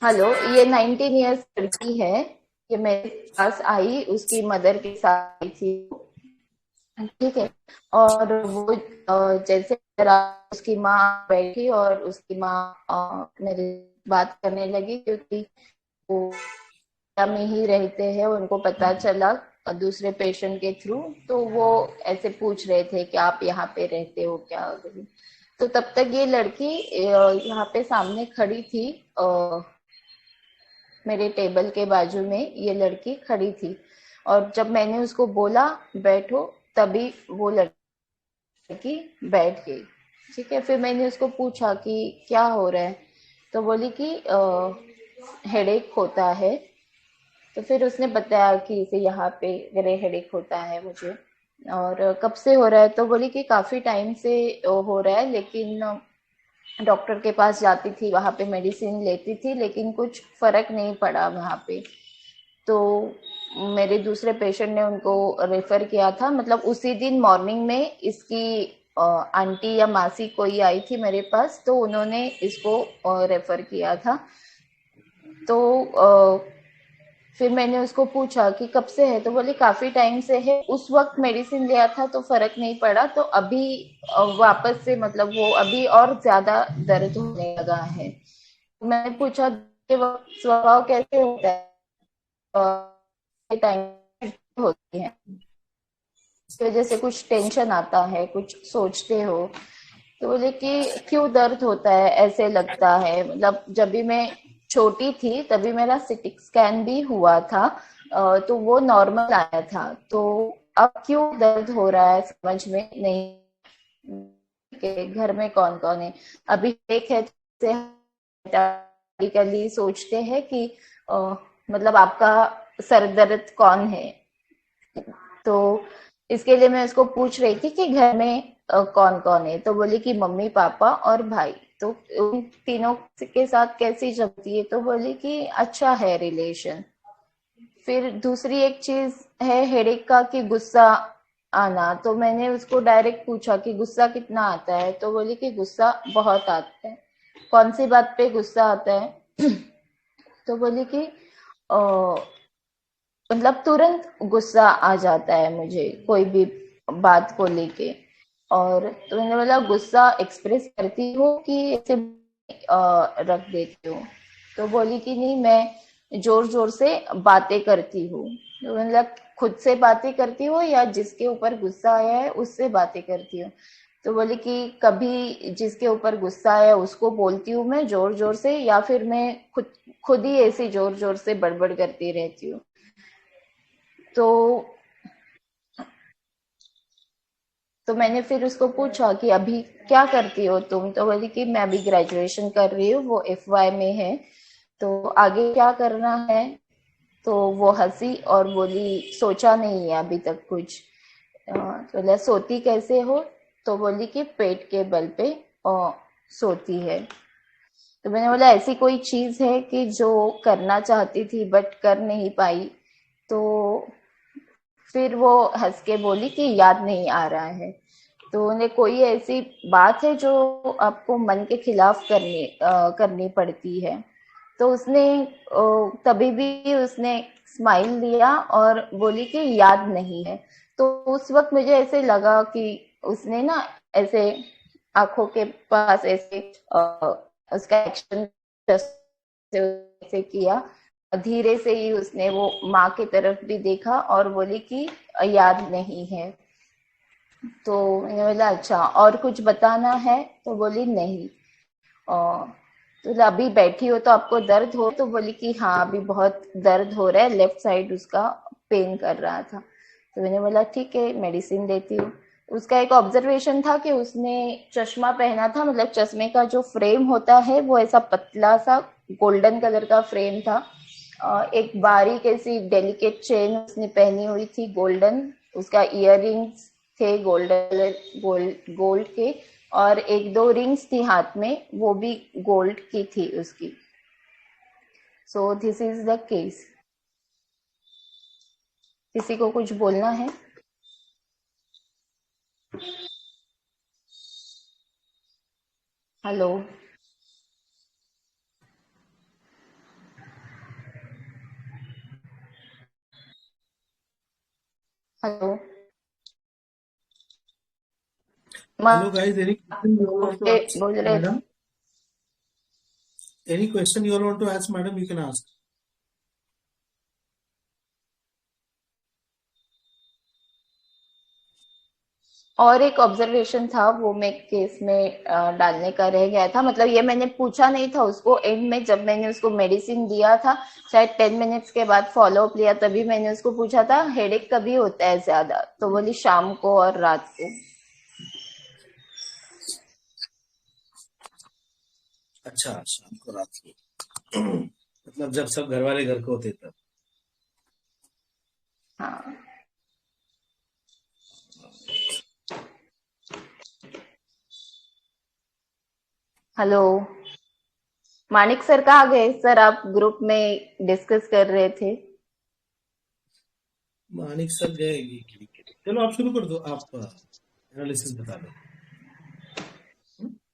Hello, ये 19 years लड़की है। ये मेरे पास आई, उसकी मदर के साथ आई थी। ठीक है। और वो जैसे उसकी माँ बैठी और उसकी माँ मेरे बात करने लगी, क्योंकि वो में ही रहते हैं, उनको पता चला दूसरे पेशेंट के थ्रू। तो वो ऐसे पूछ रहे थे कि आप यहाँ पे रहते हो क्या। तो तब तक ये लड़की यहाँ पे सामने खड़ी थी। मेरे टेबल के बाजू में ये लड़की खड़ी थी। और जब मैंने उसको बोला बैठो, तभी वो लड़की बैठ गई। ठीक है। फिर मैंने उसको पूछा कि क्या हो रहा है। तो बोली कि हेडेक होता है। तो फिर उसने बताया कि इसे यहाँ पे मेरे हेडेक होता है मुझे। और कब से हो रहा है, तो बोली कि काफी टाइम से हो रहा है, लेकिन डॉक्टर के पास जाती थी, वहां पे मेडिसिन लेती थी, लेकिन कुछ फर्क नहीं पड़ा वहां पे। तो मेरे दूसरे पेशेंट ने उनको रेफर किया था, मतलब उसी दिन मॉर्निंग में इसकी आंटी या मासी कोई आई थी मेरे पास, तो उन्होंने इसको रेफर किया था। तो फिर मैंने उसको पूछा कि कब से है, तो बोले काफी टाइम से है, उस वक्त मेडिसिन लिया था तो फर्क नहीं पड़ा, तो अभी वापस से मतलब वो अभी और ज्यादा दर्द होने लगा है। मैंने पूछा कि स्वभाव कैसे होता है, टाइम होती है, इस वजह से कुछ टेंशन आता है, कुछ सोचते हो। तो बोले कि क्यों दर्द होता है, ऐसे लगता है, मतलब जब भी मैं छोटी थी तभी मेरा सिटी स्कैन भी हुआ था। तो वो नॉर्मल आया था। तो अब क्यों दर्द हो रहा है समझ में नहीं के। घर में कौन कौन है, अभी एक है से मेडिकली सोचते हैं कि मतलब आपका सर दर्द कौन है। तो इसके लिए मैं उसको पूछ रही थी कि घर में कौन कौन है। तो बोली कि मम्मी पापा और भाई। तो उन तीनों के साथ कैसी जमती है, तो बोली कि अच्छा है रिलेशन। फिर दूसरी एक चीज है हेडेक का कि गुस्सा आना। तो मैंने उसको डायरेक्ट पूछा कि गुस्सा कितना आता है, तो बोली कि गुस्सा बहुत आता है। कौन सी बात पे गुस्सा आता है तो बोली कि मतलब तुरंत गुस्सा आ जाता है मुझे कोई भी बात को लेके। और तो मैंने बोला गुस्सा एक्सप्रेस करती हो कि ऐसे रख देती हो। तो बोली कि नहीं, मैं जोर जोर से बातें करती हूँ। तो मतलब खुद से बातें करती हो या जिसके ऊपर गुस्सा आया है उससे बातें करती हो। तो बोली कि कभी जिसके ऊपर गुस्सा आया उसको बोलती हूँ मैं जोर जोर से, या फिर मैं खुद खुद ही ऐसी जोर जोर से बड़बड़ करती रहती हूँ। तो तो मैंने फिर उसको पूछा कि अभी क्या करती हो तुम। तो बोली कि मैं अभी ग्रेजुएशन कर रही हूँ, वो FY में है, तो आगे क्या करना है। तो वो हंसी और बोली सोचा नहीं है अभी तक कुछ। तो बोला सोती कैसे हो। तो बोली कि पेट के बल पे सोती है। तो मैंने बोला ऐसी कोई चीज है कि जो करना चाहती थी बट कर नहीं पाई। तो फिर वो हंस के बोली कि याद नहीं आ रहा है। तो उन्हें कोई ऐसी बात है जो आपको मन के खिलाफ करनी पड़ती है। तो उसने तभी भी उसने स्माइल दिया और बोली कि याद नहीं है। तो उस वक्त मुझे ऐसे लगा कि उसने ना ऐसे आंखों के पास ऐसे उसका एक्शन ऐसे किया। धीरे से ही उसने वो माँ की तरफ भी देखा और बोली कि याद नहीं है। तो मैंने बोला अच्छा और कुछ बताना है, तो बोली नहीं। और तो बोला, अभी बैठी हो तो आपको दर्द हो, तो बोली कि हाँ अभी बहुत दर्द हो रहा है, लेफ्ट साइड उसका पेन कर रहा था। तो मैंने बोला ठीक है मेडिसिन देती हूँ। उसका एक ऑब्जर्वेशन था कि उसने चश्मा पहना था, मतलब चश्मे का जो फ्रेम होता है वो ऐसा पतला सा गोल्डन कलर का फ्रेम था। एक बारीक ऐसी डेलिकेट चेन उसने पहनी हुई थी गोल्डन। उसका इयर थे गोल्डन, गोल्ड के। और एक दो रिंग्स थी हाथ में, वो भी गोल्ड की थी उसकी। So this is the case. किसी को कुछ बोलना है। Hello. Hello. Hello guys, any question you all want to ask, बोल रहे थे। madam? Any question you all want to ask, madam? You can ask. और एक ऑब्जर्वेशन था, वो मैं केस में डालने का रह गया था। मतलब ये मैंने पूछा नहीं था उसको एंड में, जब मैंने उसको मेडिसिन दिया था शायद 10 मिनट्स के बाद फॉलो अप लिया, तभी मैंने उसको पूछा था हेडेक कभी होता है ज्यादा, तो बोली शाम को और रात को। अच्छा, शाम को रात को। मतलब जब सब घर वाले घर को होते तब। हाँ। हेलो। मानिक सर कहाँ गए सर? आप ग्रुप में डिस्कस कर रहे थे। मानिक सर गए ये क्रिकेट। चलो आप शुरू कर दो, आप एनालिसिस बता दो।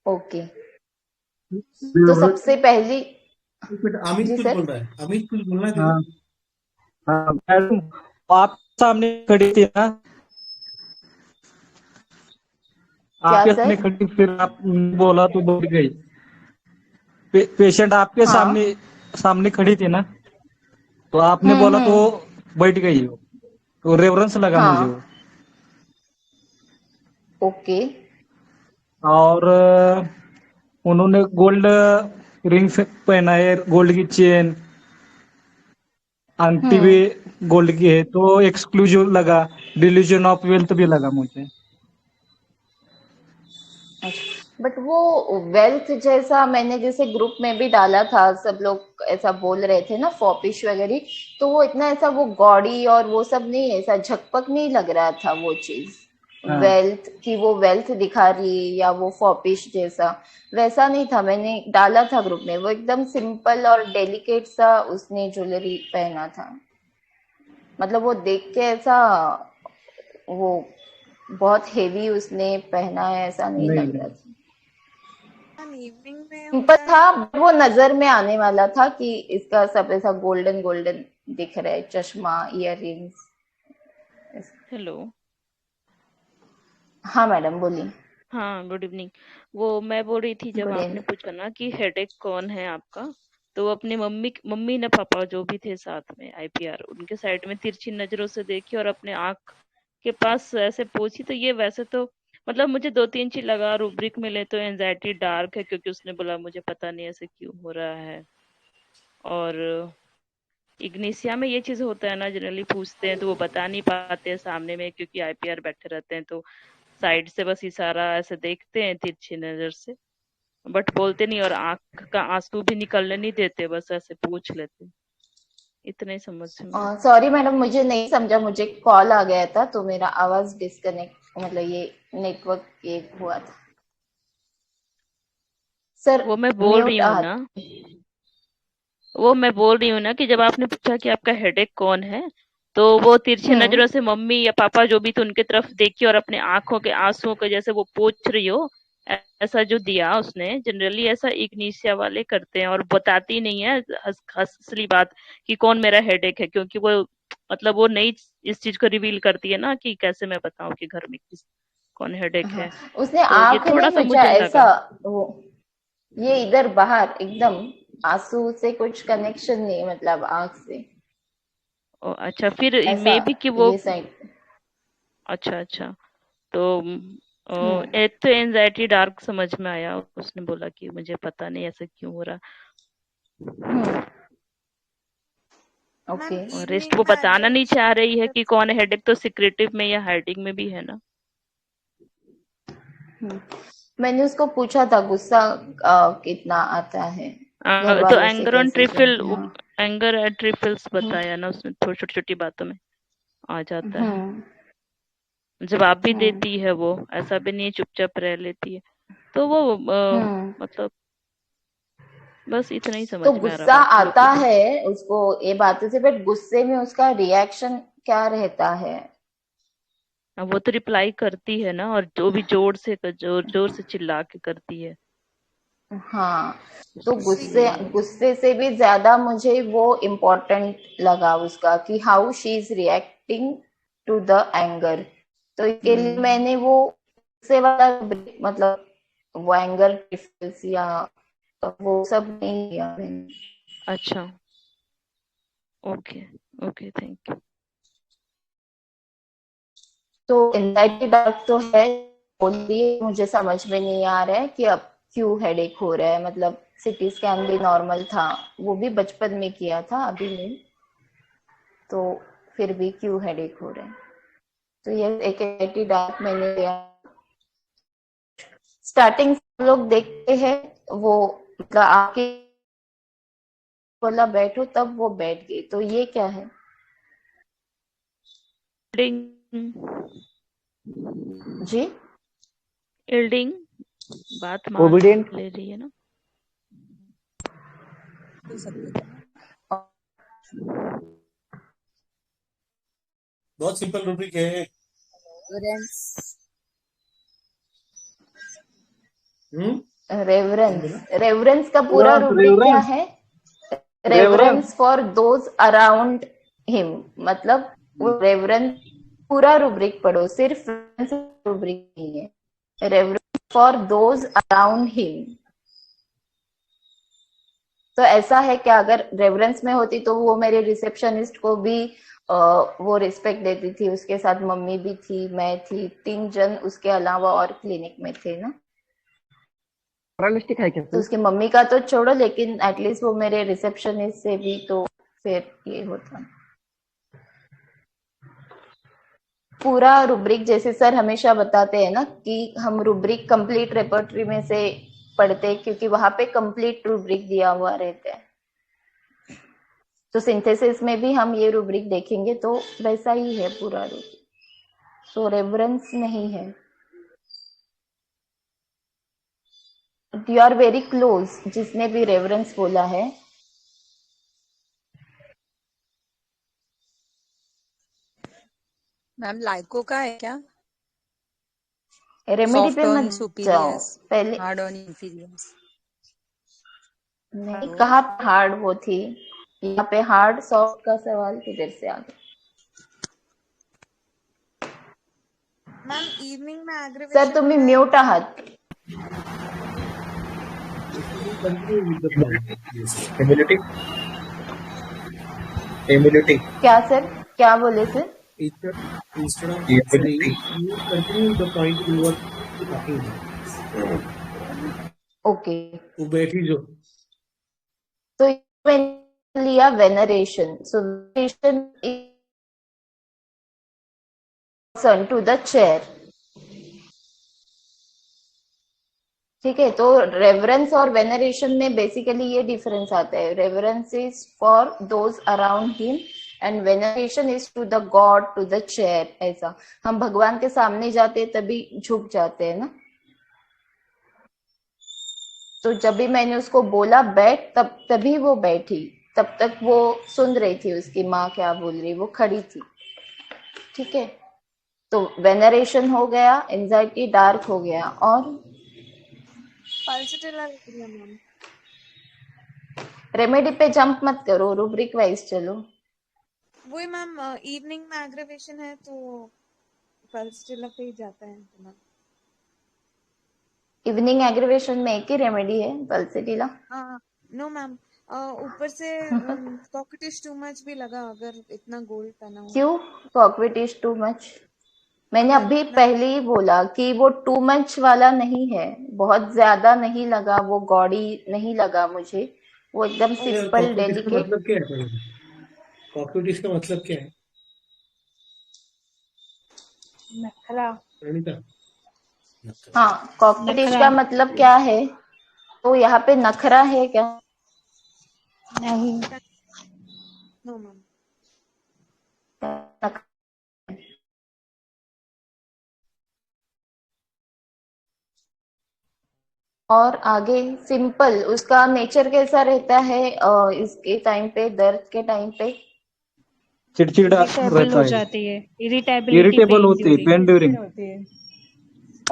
ओके। तो सबसे पहली। एक मिनट, अमित जी कुछ सर। बोल रहा है। अमित कुछ बोलना है तेरे हाँ को? हाँ मैडम, वो आपके सामने खड़ी थी ना, क्या आपके सर? सामने खड़ी, फिर आप बोला तो बढ़ गई। पेशेंट आपके सामने हाँ। सामने खड़ी थी ना, तो आपने बोला तो हम्म। बैठ गई हो, तो रेफरेंस लगा मुझे वो। हाँ। ओके। और उन्होंने गोल्ड रिंग पहना है, गोल्ड की चेन, आंटी भी हम्म। गोल्ड की है, तो एक्सक्लूसिव लगा, डिल्यूजन ऑफ वेल्थ भी लगा मुझे। अच्छा, बट वो वेल्थ जैसा मैंने जैसे ग्रुप में भी डाला था, सब लोग ऐसा बोल रहे थे ना फॉपिश वगैरह, तो वो इतना ऐसा वो गॉडी और वो सब नहीं, ऐसा झकपक नहीं लग रहा था वो चीज। हाँ वेल्थ की वो वेल्थ दिखा रही है या वो फॉपिश जैसा, वैसा नहीं था। मैंने डाला था ग्रुप में, वो एकदम सिंपल और डेलिकेट सा उसने ज्वेलरी पहना था। मतलब वो देख के ऐसा वो बहुत हेवी उसने पहना है ऐसा नहीं नहीं लग रहा नहीं, था। इवनिंग में सिंपल होता था, है। वो नजर में आने वाला था कि इसका सब ऐसा गोल्डन गोल्डन दिख रहा है, चश्मा, इयर रिंग्स। हेलो। हाँ मैडम बोलिए। हाँ, गुड इवनिंग। वो मैं बोल रही थी, जब गुड आपने इवनिंग। पूछा ना कि हेडेक कौन है आपका, तो अपने मम्मी मम्मी ने पापा जो भी थे साथ में आईपीआर, उनके साइड में तिरछी नजरों से देखी और अपने आंख के पास ऐसे पूछी, तो ये वैसे तो मतलब मुझे 2-3 चीज लगा। रूब्रिक मिले तो एंजाइटी डार्क है, क्योंकि उसने बोला मुझे पता नहीं ऐसे क्यों हो रहा है। और इग्निशिया में ये चीज होता है ना, जनरली पूछते हैं तो वो बता नहीं पाते हैं सामने में, क्योंकि आईपीआर बैठे रहते हैं, तो साइड से बस इशारा ऐसे देखते हैं तिरछी नजर से, बट बोलते नहीं, और आंख का आंसू भी निकलने नहीं देते, बस ऐसे पूछ लेते। इतने ही समझ में आया। सॉरी मैडम, मुझे नहीं समझा, मुझे कॉल आ गया था तो मेरा आवाज डिस्कनेक्ट, मतलब ये नेटवर्क ये हुआ था। सर वो मैं बोल रही म्यूट हूँ ना, वो मैं बोल रही हूँ ना कि जब आपने पूछा कि आपका हेडेक कौन है, तो वो तिरछी हम्म। नजरों से मम्मी या पापा जो भी थे उनके तरफ देखी और अपने आंखों के आंसुओं के जैसे वो पूछ रही हो, ऐसा जो दिया उसने। जनरली ऐसा इग्निशिया वाले करते हैं और बताती नहीं है, असली बात, कि कौन मेरा हेडेक है, क्योंकि वो मतलब वो नहीं इस चीज को रिवील करती है ना, कि कैसे मैं बताऊं कि घर में किस कौन हेडेक हाँ, है। उसने तो ये आंख थोड़ा नहीं सा पूछा मुझे ऐसा, लगा। वो ये इधर बाहर एकदम आंसू से कुछ कनेक्शन नहीं, मतलब आंख से अच्छा, फिर ऐसा, मे बी कि वो, ये साइड। अच्छा अच्छा, तो हम्म। एक तो एनजाइटी डार्क समझ में आया, उसने बोला कि मुझे पता नहीं ऐसे क्यों हो रहा। हम्म। और ओके। रेस्ट इवनिंग वो में बताना नहीं अटेंशन चाह रही है कि डेफिसिट। कौन हेडेक, तो सिक्रेटिव में या हाइडिंग में भी है ना। हम्म। मैंने उसको पूछा था गुस्सा कितना आता है, घर तो वालों से एंगर ऑन कैसे ट्रिफिल, सुनते हैं। हाँ। एंगर एट ट्रिफिल्स हम्म। बताया ना उसने, थोड़ी छोटी छोटी बातों में आ जाता है। हम्म। जवाब भी हम्म। देती है वो, ऐसा भी नहीं चुपचाप रह लेती है। तो वो हम्म। मतलब बस इतना ही तो समझ में आ रहा, गुस्सा बाकी और आता कुछ। है उसको ये बातों से, बट गुस्से में उसका रिएक्शन क्या रहता है? अब वो तो रिप्लाई करती है ना, और जो भी जोर से जोर जोर से चिल्ला के करती है। हाँ। तो गुस्से हम्म। गुस्से से भी ज्यादा मुझे वो इम्पोर्टेंट लगा उसका, कि how she is reacting to the anger. तो इसके लिए मैंने वो से वाला मतलब वो एंगर डिफरेंस या वो सब नहीं किया मैंने। अच्छा, ओके ओके, थैंक यू। तो एंजाइटी डार्क तो है, बोलिए मुझे समझ में नहीं आ रहा है कि अब क्यों हेडेक हो रहा है। मतलब सीटी स्कैन भी नॉर्मल था, वो भी बचपन में किया था, अभी नहीं, तो फिर भी क्यों हेडेक हो रहा है। तो ये एक एंजाइटी डार्क मैंने लिया। स्टार्टिंग लोग देखते हैं वो, मतलब आके बोला बैठो तब वो बैठ गई, तो ये क्या है? इल्डिंग, जी इल्डिंग, बात मान ओबीडियंट। ले रही है ना। हो सकते थे। बहुत सिंपल रूब्रिक है। रेंस रेवरेंस, रेवरेंस का पूरा रूब्रिक क्या है? Reverence for those around him, मतलब वो रेवरेंस पूरा रूब्रिक पढ़ो, सिर्फ रूब्रिक नहीं है। Reverence for those around him, तो ऐसा है कि अगर रेवरेंस में होती तो वो मेरे रिसेप्शनिस्ट को भी वो रिस्पेक्ट देती थी, उसके साथ मम्मी भी थी, मैं थी, 3 जन उसके अलावा और क्लिनिक में थे ना। रियलिस्टिक है क्या तो सर? उसकी मम्मी का तो छोड़ो, लेकिन एटलीस्ट वो मेरे रिसेप्शनिस्ट से भी तो फिर ये होता। पूरा रुब्रिक जैसे सर हमेशा बताते हैं ना कि हम रुब्रिक कंप्लीट रेपर्टरी में से पढ़ते हैं, क्योंकि वहां पे कंप्लीट रुब्रिक दिया हुआ रहता है। तो सिंथेसिस में भी हम ये रुब्रिक देखेंगे तो वैसा ही है पूरा रुब्रिक, सो रेफरेंस नहीं है। यू आर वेरी क्लोज, जिसने भी रेफरेंस बोला है। मैम लाइको का है क्या? रेमेडी सॉफ्ट पे ऑन मत जाओ सुपीरियर्स, पहले। Hard on inferiors. नहीं, हेलो कहाँ पे हार्ड वो थी? यहाँ पे हार्ड सॉफ्ट का सवाल किधर से आ गया? मैम, इवनिंग में सर एग्रीवेशन तुम्ही है म्यूट तो आहात। Continue with the point. Yes. एम्युलेटिक, एम्युलेटिक, क्या सर, क्या बोले sir? Instead of answering, you continue the point you were talking about. Okay, वो बैठी जो तो मैंने लिया veneration. So veneration is to the chair. ठीक है, तो रेवरेंस और वेनरेशन में बेसिकली ये डिफरेंस आता है। Reverence is for those around him and veneration is to the god, to the chair. ऐसा हम भगवान के सामने जाते हैं तभी झुक जाते हैं ना। तो जब भी मैंने उसको बोला बैठ, तभी वो बैठी। तब तक वो सुन रही थी उसकी माँ क्या बोल रही, वो खड़ी थी। ठीक है, तो वेनरेशन हो गया, एंजाइटी डार्क हो गया, और पल्सटिला लिख दिया मैम। रेमेडी पे जंप मत करो, रूब्रिक वाइज चलो। वही मैम, इवनिंग में एग्रीवेशन है तो पल्सटिला पे ही जाता है तो मैम। इवनिंग एग्रीवेशन में एक ही रेमेडी है, पल्सिटिला। नो मैम, ऊपर से कॉकटिश टू मच भी लगा अगर इतना गोल्ड पहना हो। क्यों कॉकविट इज टू मच? मैंने अगर अभी इतना पहले ही बोला कि वो टू मच वाला नहीं है, बहुत ज्यादा नहीं लगा, वो गॉडी नहीं लगा मुझे, वो एकदम यार सिंपल कॉकपिट का डेलिकेट। मतलब क्या है? कॉकपिट का मतलब क्या है नखरा। प्रणीता? हाँ, कॉकपिटिश नखरा का मतलब क्या है? तो यहाँ पे नखरा है क्या? नहीं। No ma'am. और आगे सिंपल, उसका नेचर कैसा रहता है इसके टाइम पे, दर्द के टाइम पे? चिड़चिड़ा इरिटेबल रहता हो है, जाती है, इरिटेबिलिटी, इरिटेबल पेन होती है, during. Pain during,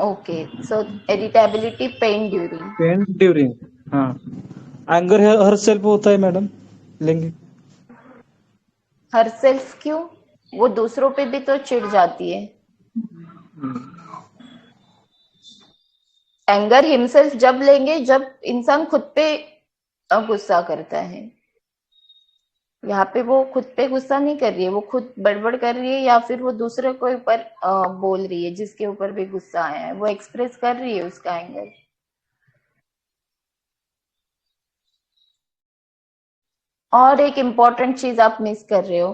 okay, so irritability, pain during. Pain during. हाँ, एंगर हर सेल्फ होता है मैडम, लेंगे। हर सेल्फ क्यों? वो दूसरों पे भी तो चिढ़ जाती है। एंगर हिमसेल्फ जब लेंगे जब इंसान खुद पे गुस्सा करता है। यहाँ पे वो खुद पे गुस्सा नहीं कर रही है, वो खुद बड़बड़ कर रही है या फिर वो दूसरे को ऊपर बोल रही है जिसके ऊपर भी गुस्सा आया है, वो एक्सप्रेस कर रही है उसका एंगर। और एक इम्पोर्टेंट चीज आप मिस कर रहे हो।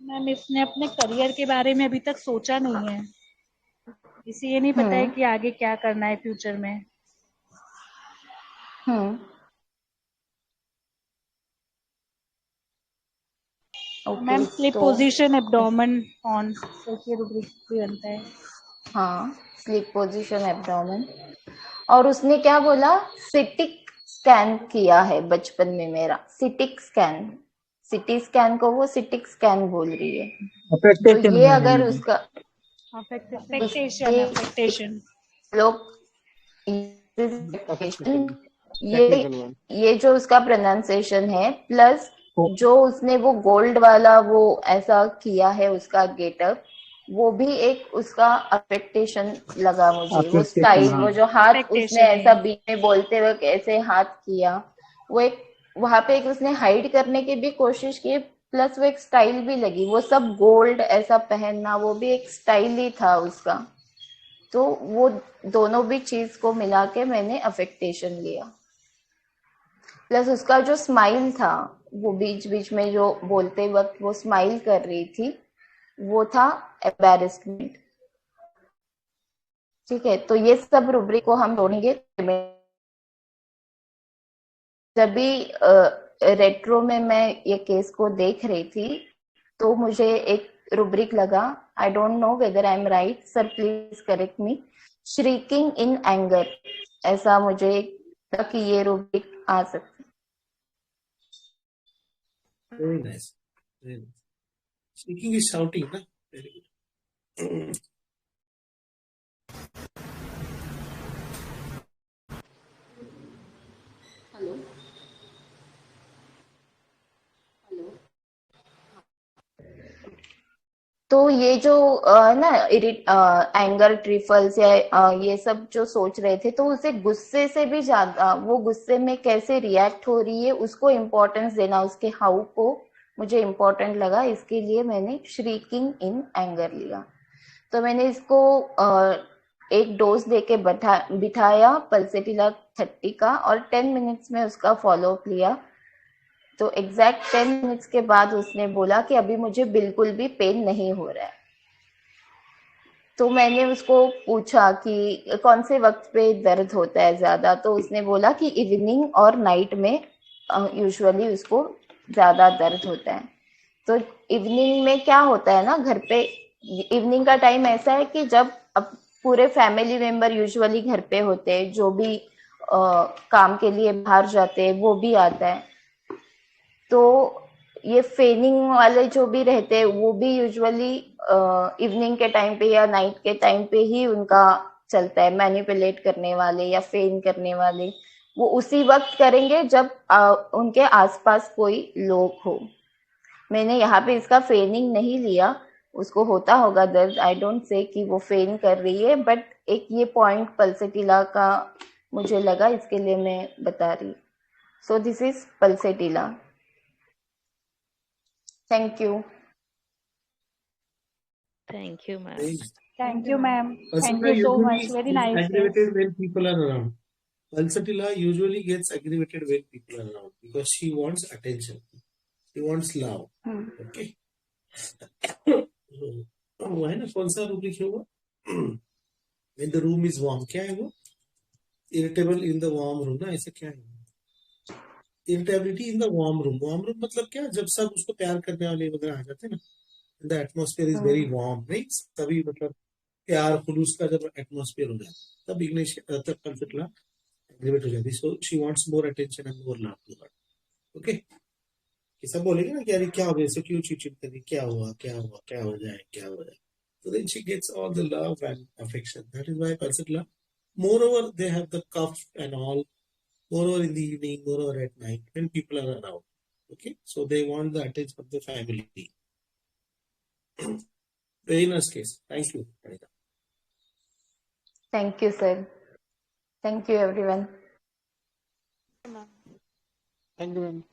मैम इसने अपने करियर के बारे में अभी तक सोचा नहीं है, इसे ये नहीं पता है कि आगे क्या करना है फ्यूचर में। Ma'am slip position abdomen on कैसे रूब्रिक भी बनता है। हाँ, स्लीप पोजीशन एब्डोमेन। और उसने क्या बोला, सिटिक स्कैन किया है बचपन में मेरा, सिटिक स्कैन, सिटी स्कैन को वो सिटिक स्कैन बोल रही है। तो ये अगर उसका अफेक्टेशन लोग ये जो उसका प्रोनाउंसिएशन है, प्लस जो उसने वो गोल्ड वाला वो ऐसा किया है उसका गेटअप, वो भी एक उसका अफेक्टेशन लगा मुझे। वो स्टाइल, वो जो हाथ उसने ऐसा बीच में बोलते वक्त ऐसे हाथ किया, वो एक वहां पे एक उसने हाइड करने की भी कोशिश की, प्लस वो एक स्टाइल भी लगी। वो सब गोल्ड ऐसा पहनना, वो भी एक स्टाइल ही था उसका। तो वो दोनों भी चीज को मिला के मैंने अफेक्टेशन लिया। प्लस उसका जो स्माइल था, वो बीच बीच में जो बोलते वक्त वो स्माइल कर रही थी, वो था एम्बैरेसमेंट। ठीक है, तो ये सब रूब्रिक को हम जोड़ेंगे। जब भी रेट्रो में मैं ये केस को देख रही थी तो मुझे एक रूब्रिक लगा, I don't know whether I am right, sir please correct me, shrieking in anger, ऐसा मुझे लगा कि ये रूब्रिक आ सकता। Very nice. Very nice. Speaking is shouting, na? Very good. Hello hello. तो ये जो ना एंगर ट्रिफल्स या ये सब जो सोच रहे थे, तो उसे गुस्से से भी ज्यादा, वो गुस्से में कैसे रिएक्ट हो रही है उसको इम्पोर्टेंस देना, उसके हाउ को मुझे इम्पोर्टेंट लगा, इसके लिए मैंने श्रीकिंग इन एंगर लिया। तो मैंने इसको एक डोज देके बिठाया पल्सेटिला 30 का, और 10 मिनट्स में उसका फॉलोअप लिया। तो एग्जैक्ट 10 मिनट्स के बाद उसने बोला कि अभी मुझे बिल्कुल भी पेन नहीं हो रहा है। तो मैंने उसको पूछा कि कौन से वक्त पे दर्द होता है ज्यादा, तो उसने बोला कि इवनिंग और नाइट में यूजुअली उसको ज्यादा दर्द होता है। तो इवनिंग में क्या होता है ना, घर पे इवनिंग का टाइम ऐसा है कि जब अब पूरे फैमिली मेंबर यूजुअली घर पे होते हैं, जो भी काम के लिए बाहर जाते हैं वो भी आता है। तो ये फेनिंग वाले जो भी रहते हैं वो भी यूजुअली इवनिंग के टाइम पे या नाइट के टाइम पे ही उनका चलता है, मैनिपुलेट करने वाले या फेन करने वाले वो उसी वक्त करेंगे जब उनके आसपास कोई लोग हो। मैंने यहाँ पे इसका फेनिंग नहीं लिया, उसको होता होगा दर्द, आई डोंट से कि वो फेन कर रही है, बट एक ये पॉइंट पल्सेटिला का मुझे लगा, इसके लिए मैं बता रही। So this is pulsatilla. Thank you. Thank you, ma'am. Thank you, ma'am. Thank Pulsatilla you so much. usually Very gets nice. aggravated when people are around. Pulsatilla usually gets aggravated when people are around because she wants attention. She wants love. Okay. वो है ना, कौन सा रूप लिखे हुआ? When the room is warm, क्या है वो? Irritable in the warm room ना, ऐसा क्या है? Irritability in the warm room. Warm room मतलब क्या? जब सब उसको प्यार करने वाले वगैरह आ जाते हैं ना, the atmosphere is very warm, नहीं? तभी मतलब प्यार खुलूस का जब एटमॉस्फेयर हो जाता है तब इग्निशन तब पल्सेटिला एग्रीवेट हो जाती है। So she wants more attention and more love to her. Okay, ये सब बोलेंगे ना कि अरे क्या हो गया, इससे क्यों चिड़चिड़ कर रही, क्या हुआ क्या हुआ, क्या हो जाए क्या हो जाए। So then she gets all the love and affection. That is why pulsatilla. Moreover, they have the cough and all. Moreover in the evening, moreover at night when people are around. Okay, so they want the attention of the family. Very nice case. Thank you, Anita. Thank you, sir. Thank you, everyone. ma'am. Thank you, ma'am.